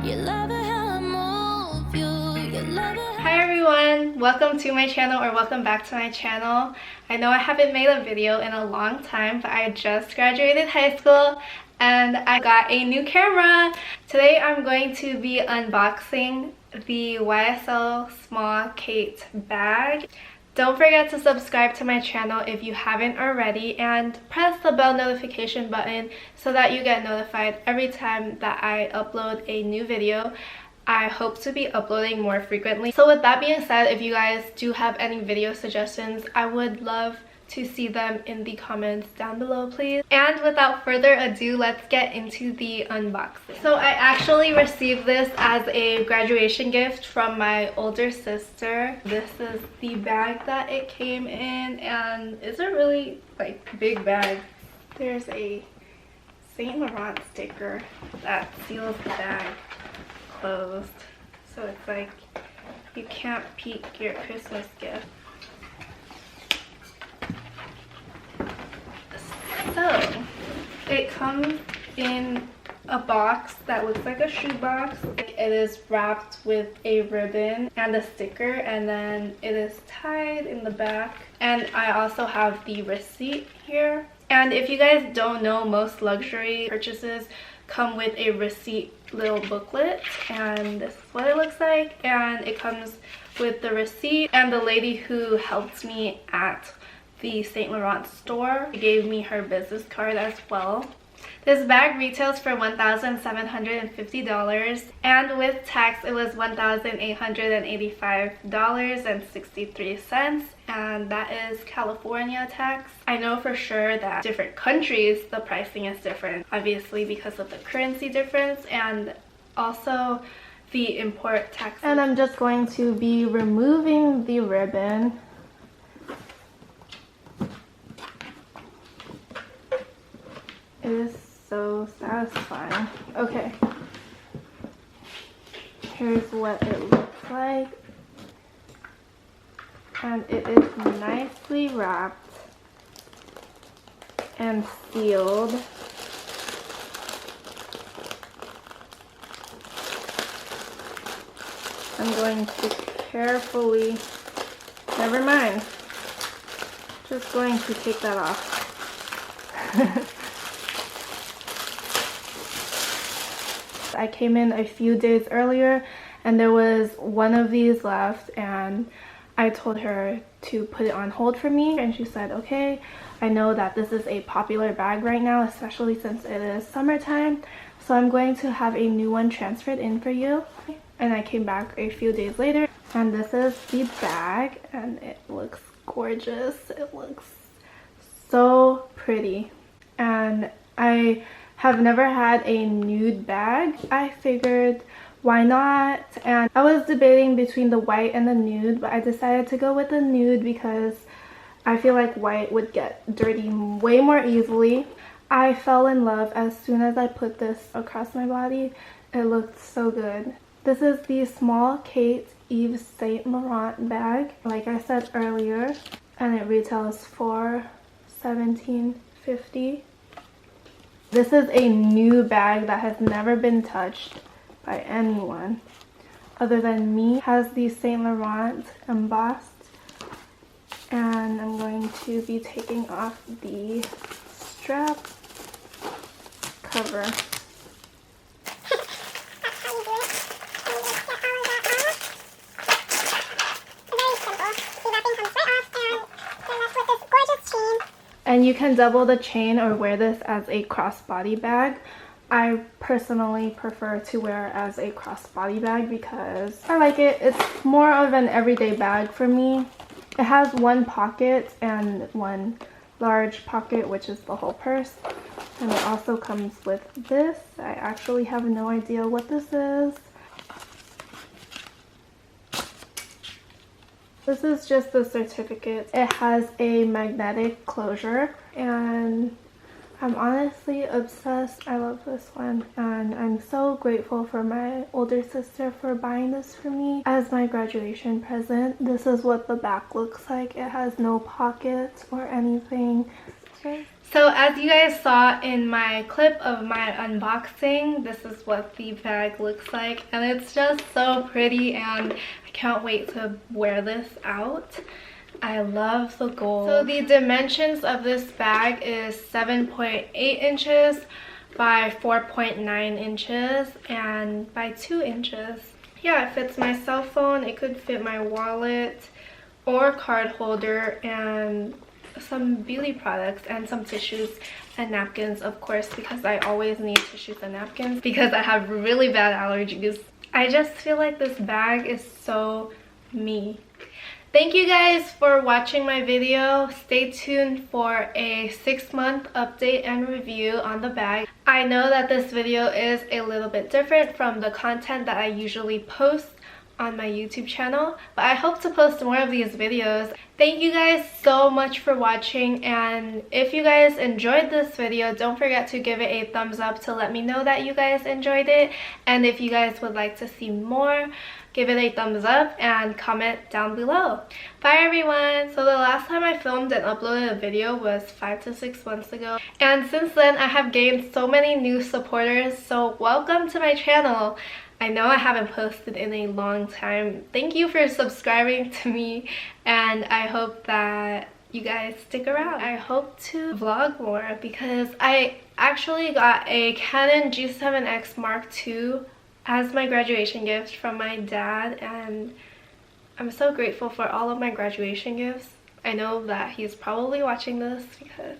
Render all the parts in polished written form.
Hi everyone, welcome to my channel, or welcome back to my channel. I know I haven't made a video in a long time, but I just graduated high school and I got a new camera. Today I'm going to be unboxing the YSL Small Kate bag. Don't forget to subscribe to my channel if you haven't already, and press the bell notification button so that you get notified every time that I upload a new video. I hope to be uploading more frequently. So with that being said, if you guys do have any video suggestions, I would love to see them in the comments down below, please. And without further ado, let's get into the unboxing. So I actually received this as a graduation gift from my older sister. This is the bag that it came in, and it's a really big bag. There's a Saint Laurent sticker that seals the bag closed, so it's like you can't peek your Christmas gift. So it comes in a box that looks like a shoe box. It is wrapped with a ribbon and a sticker, and then it is tied in the back. And I also have the receipt here. And if you guys don't know, most luxury purchases come with a receipt little booklet, and this is what it looks like. And it comes with the receipt, and the lady who helped me at the Saint Laurent store gave me her business card as well. This bag retails for $1,750, and with tax it was $1,885.63, and that is California tax. I know for sure that different countries the pricing is different, obviously because of the currency difference and also the import tax. And I'm just going to be removing the ribbon. It is so satisfying. Okay, here's what it looks like, and it is nicely wrapped and sealed. I'm going to carefully, never mind, just going to take that off. I came in a few days earlier and there was one of these left, and I told her to put it on hold for me, and she said okay. I know that this is a popular bag right now, especially since it is summertime, so I'm going to have a new one transferred in for you. And I came back a few days later, and this is the bag, and it looks gorgeous. It looks so pretty, and I have never had a nude bag. I figured why not, and I was debating between the white and the nude, but I decided to go with the nude because I feel like white would get dirty way more easily. I fell in love as soon as I put this across my body. It looked so good. This is the Small Kate Yves Saint Laurent bag, like I said earlier, and it retails for $17.50. This is a new bag that has never been touched by anyone other than me. It has the Saint Laurent embossed, and I'm going to be taking off the strap cover. And you can double the chain or wear this as a crossbody bag. I personally prefer to wear it as a crossbody bag because I like it. It's more of an everyday bag for me. It has one pocket and one large pocket, which is the whole purse. And it also comes with this. I actually have no idea what this is. This is just the certificate. It has a magnetic closure, and I'm honestly obsessed. I love this one, and I'm so grateful for my older sister for buying this for me as my graduation present. This is what the back looks like. It has no pockets or anything. So as you guys saw in my clip of my unboxing, this is what the bag looks like, and it's just so pretty and I can't wait to wear this out. I love the gold. So the dimensions of this bag is 7.8 inches by 4.9 inches and by 2 inches. Yeah, it fits my cell phone, it could fit my wallet or card holder and some beauty products and some tissues and napkins, of course, because I always need tissues and napkins because I have really bad allergies. I just feel like this bag is so me. Thank you guys for watching my video. Stay tuned for a 6-month update and review on the bag. I know that this video is a little bit different from the content that I usually post on my YouTube channel, but I hope to post more of these videos. Thank you guys so much for watching, and if you guys enjoyed this video, don't forget to give it a thumbs up to let me know that you guys enjoyed it, and if you guys would like to see more, give it a thumbs up and comment down below. Bye everyone! So the last time I filmed and uploaded a video was 5 to 6 months ago, and since then I have gained so many new supporters, so welcome to my channel. I know I haven't posted in a long time. Thank you for subscribing to me, and I hope that you guys stick around. I hope to vlog more because I actually got a Canon G7X Mark II as my graduation gift from my dad, and I'm so grateful for all of my graduation gifts. I know that he's probably watching this because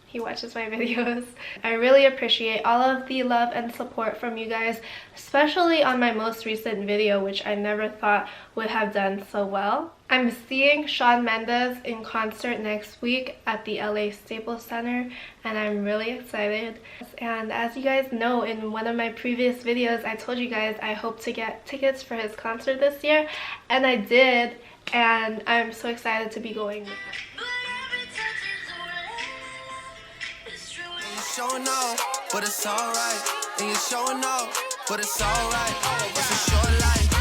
he watches my videos. I really appreciate all of the love and support from you guys, especially on my most recent video, which I never thought would have done so well. I'm seeing Shawn Mendes in concert next week at the LA Staples Center, and I'm really excited. And as you guys know, in one of my previous videos, I told you guys I hope to get tickets for his concert this year, and I did, and I'm so excited to be going. Showing off, but it's alright. And you're showing off, but it's alright. It's a short life.